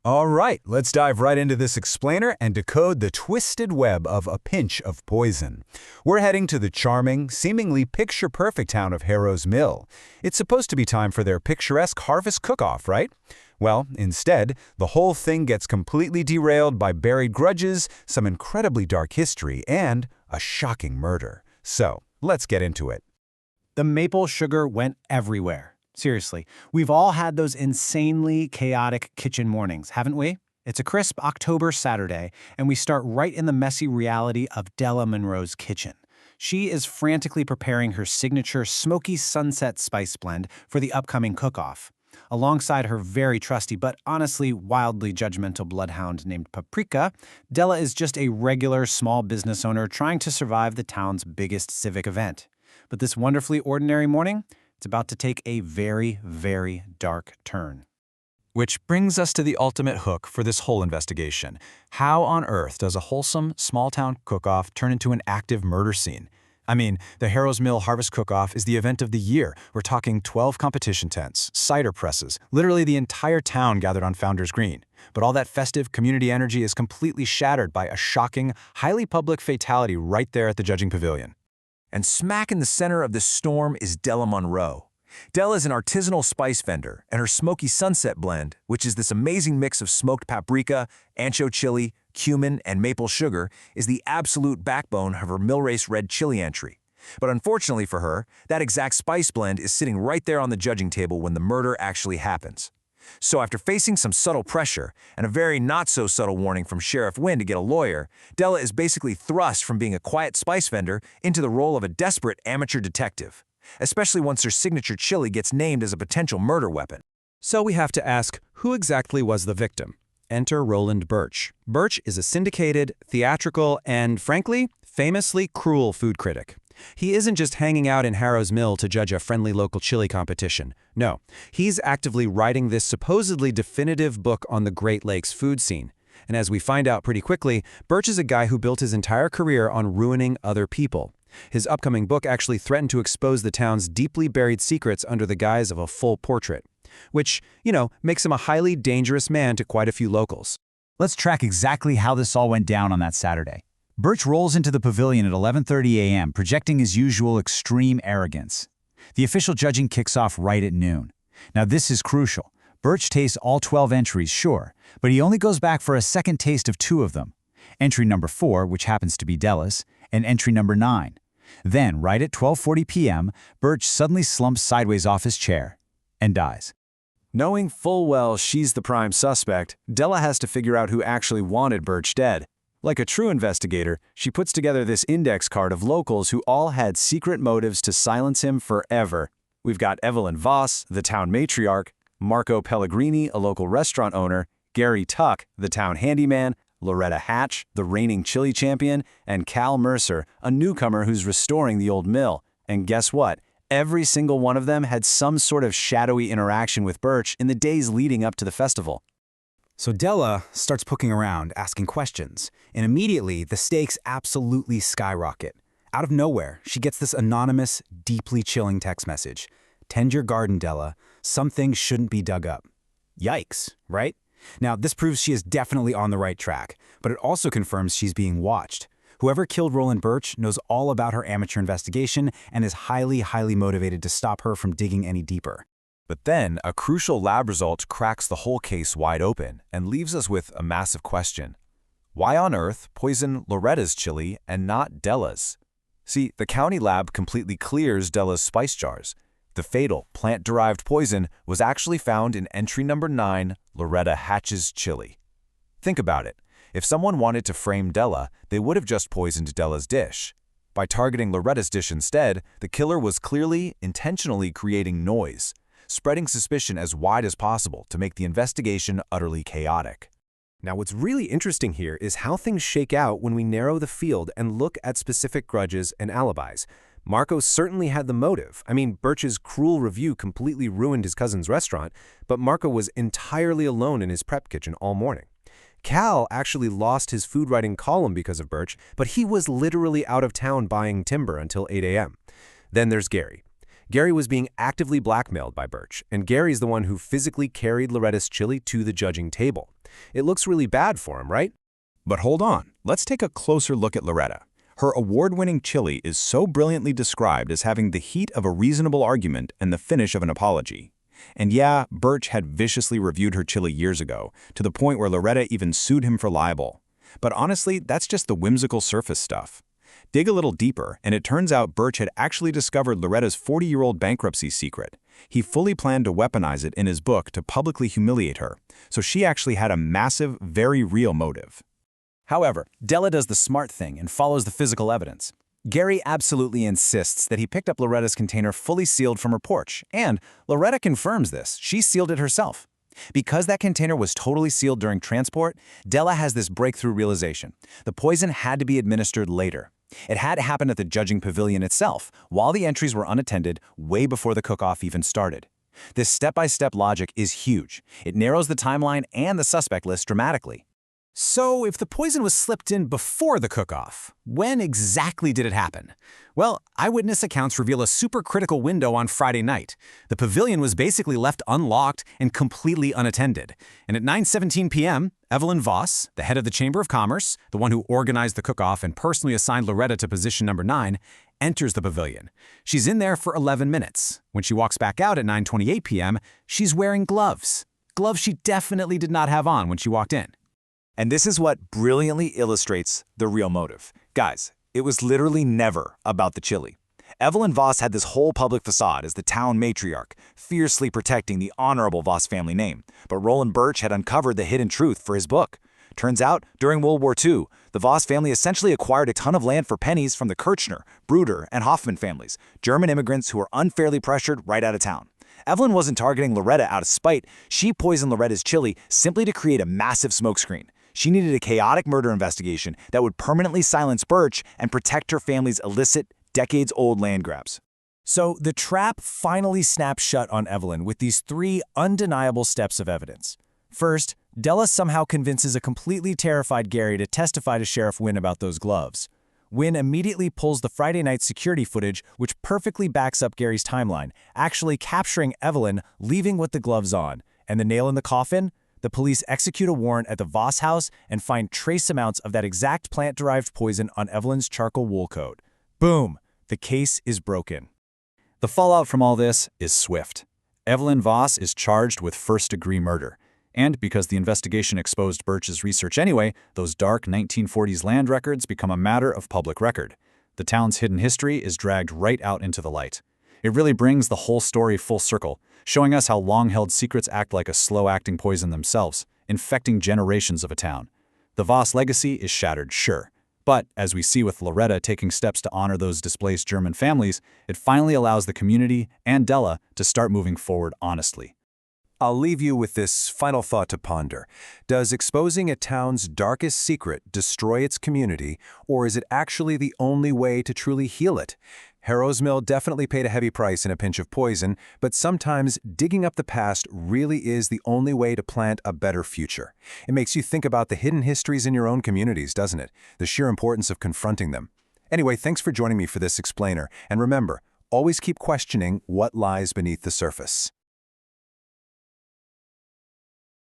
All right, let's dive right into this explainer and decode the twisted web of a pinch of poison. We're heading to the charming, seemingly picture-perfect town of Harrow's Mill. It's supposed to be time for their picturesque harvest cook-off, right? Well, instead, the whole thing gets completely derailed by buried grudges, some incredibly dark history, and a shocking murder. So, let's get into it. The maple sugar went everywhere. Seriously, we've all had those insanely chaotic kitchen mornings, haven't we? It's a crisp October Saturday, and we start right in the messy reality of Della Monroe's kitchen. She is frantically preparing her signature smoky sunset spice blend for the upcoming cook-off. Alongside her very trusty but honestly wildly judgmental bloodhound named Paprika, Della is just a regular small business owner trying to survive the town's biggest civic event. But this wonderfully ordinary morning, it's about to take a very, very dark turn. Which brings us to the ultimate hook for this whole investigation. How on earth does a wholesome, small-town cook-off turn into an active murder scene? I mean, the Harrow's Mill Harvest Cook-Off is the event of the year. We're talking 12 competition tents, cider presses, literally the entire town gathered on Founders Green. But all that festive community energy is completely shattered by a shocking, highly public fatality right there at the judging pavilion. And smack in the center of the storm is Della Monroe. Della is an artisanal spice vendor, and her smoky sunset blend, which is this amazing mix of smoked paprika, ancho chili, cumin, and maple sugar, is the absolute backbone of her Millrace Red Chili entry. But unfortunately for her, that exact spice blend is sitting right there on the judging table when the murder actually happens. So after facing some subtle pressure and a very not-so-subtle warning from Sheriff Wynn to get a lawyer, Della is basically thrust from being a quiet spice vendor into the role of a desperate amateur detective, especially once her signature chili gets named as a potential murder weapon. So we have to ask, who exactly was the victim? Enter Roland Birch. Birch is a syndicated, theatrical, and frankly, famously cruel food critic. He isn't just hanging out in Harrow's Mill to judge a friendly local chili competition. No, he's actively writing this supposedly definitive book on the Great Lakes food scene. And as we find out pretty quickly, Birch is a guy who built his entire career on ruining other people. His upcoming book actually threatened to expose the town's deeply buried secrets under the guise of a full portrait. Which, makes him a highly dangerous man to quite a few locals. Let's track exactly how this all went down on that Saturday. Birch rolls into the pavilion at 11:30 a.m., projecting his usual extreme arrogance. The official judging kicks off right at noon. Now this is crucial. Birch tastes all 12 entries, sure, but he only goes back for a second taste of 2 of them. Entry number 4, which happens to be Della's, and entry number 9. Then, right at 12:40 p.m., Birch suddenly slumps sideways off his chair and dies. Knowing full well she's the prime suspect, Della has to figure out who actually wanted Birch dead. Like a true investigator, she puts together this index card of locals who all had secret motives to silence him forever. We've got Evelyn Voss, the town matriarch, Marco Pellegrini, a local restaurant owner, Gary Tuck, the town handyman, Loretta Hatch, the reigning chili champion, and Cal Mercer, a newcomer who's restoring the old mill. And guess what? Every single one of them had some sort of shadowy interaction with Birch in the days leading up to the festival. So Della starts poking around, asking questions, and immediately the stakes absolutely skyrocket. Out of nowhere, she gets this anonymous, deeply chilling text message. "Tend your garden, Della. Some things shouldn't be dug up." Yikes, right? Now, this proves she is definitely on the right track, but it also confirms she's being watched. Whoever killed Roland Birch knows all about her amateur investigation and is highly, highly motivated to stop her from digging any deeper. But then, a crucial lab result cracks the whole case wide open and leaves us with a massive question. Why on earth poison Loretta's chili and not Della's? See, the county lab completely clears Della's spice jars. The fatal, plant-derived poison was actually found in entry number 9, Loretta Hatch's chili. Think about it. If someone wanted to frame Della, they would have just poisoned Della's dish. By targeting Loretta's dish instead, the killer was clearly, intentionally creating noise, spreading suspicion as wide as possible to make the investigation utterly chaotic. Now, what's really interesting here is how things shake out when we narrow the field and look at specific grudges and alibis. Marco certainly had the motive. I mean, Birch's cruel review completely ruined his cousin's restaurant, but Marco was entirely alone in his prep kitchen all morning. Cal actually lost his food writing column because of Birch, but he was literally out of town buying timber until 8 a.m. Then there's Gary. Gary was being actively blackmailed by Birch, and Gary's the one who physically carried Loretta's chili to the judging table. It looks really bad for him, right? But hold on, let's take a closer look at Loretta. Her award-winning chili is so brilliantly described as having the heat of a reasonable argument and the finish of an apology. And yeah, Birch had viciously reviewed her chili years ago, to the point where Loretta even sued him for libel. But honestly, that's just the whimsical surface stuff. Dig a little deeper, and it turns out Birch had actually discovered Loretta's 40-year-old bankruptcy secret. He fully planned to weaponize it in his book to publicly humiliate her, so she actually had a massive, very real motive. However, Della does the smart thing and follows the physical evidence. Gary absolutely insists that he picked up Loretta's container fully sealed from her porch, and Loretta confirms this. She sealed it herself. Because that container was totally sealed during transport, Della has this breakthrough realization. The poison had to be administered later. It had to happen at the judging pavilion itself, while the entries were unattended, way before the cook-off even started. This step-by-step logic is huge. It narrows the timeline and the suspect list dramatically. So, if the poison was slipped in before the cook-off, when exactly did it happen? Well, eyewitness accounts reveal a super-critical window on Friday night. The pavilion was basically left unlocked and completely unattended. And at 9:17 p.m., Evelyn Voss, the head of the Chamber of Commerce, the one who organized the cook-off and personally assigned Loretta to position number 9, enters the pavilion. She's in there for 11 minutes. When she walks back out at 9:28 p.m., she's wearing gloves. Gloves she definitely did not have on when she walked in. And this is what brilliantly illustrates the real motive. Guys, it was literally never about the chili. Evelyn Voss had this whole public facade as the town matriarch, fiercely protecting the honorable Voss family name. But Roland Birch had uncovered the hidden truth for his book. Turns out, during World War II, the Voss family essentially acquired a ton of land for pennies from the Kirchner, Bruder, and Hoffman families, German immigrants who were unfairly pressured right out of town. Evelyn wasn't targeting Loretta out of spite. She poisoned Loretta's chili simply to create a massive smokescreen. She needed a chaotic murder investigation that would permanently silence Birch and protect her family's illicit, decades-old land grabs. So the trap finally snaps shut on Evelyn with these 3 undeniable steps of evidence. First, Della somehow convinces a completely terrified Gary to testify to Sheriff Wynn about those gloves. Wynn immediately pulls the Friday night security footage, which perfectly backs up Gary's timeline, actually capturing Evelyn leaving with the gloves on. And the nail in the coffin? The police execute a warrant at the Voss house and find trace amounts of that exact plant-derived poison on Evelyn's charcoal wool coat. Boom! The case is broken. The fallout from all this is swift. Evelyn Voss is charged with first-degree murder. And because the investigation exposed Birch's research anyway, those dark 1940s land records become a matter of public record. The town's hidden history is dragged right out into the light. It really brings the whole story full circle, showing us how long-held secrets act like a slow-acting poison themselves, infecting generations of a town. The Voss legacy is shattered, sure. But, as we see with Loretta taking steps to honor those displaced German families, it finally allows the community and Della to start moving forward honestly. I'll leave you with this final thought to ponder. Does exposing a town's darkest secret destroy its community, or is it actually the only way to truly heal it? Harrow's Mill definitely paid a heavy price in a pinch of poison, but sometimes digging up the past really is the only way to plant a better future. It makes you think about the hidden histories in your own communities, doesn't it? The sheer importance of confronting them. Anyway, thanks for joining me for this explainer, and remember, always keep questioning what lies beneath the surface.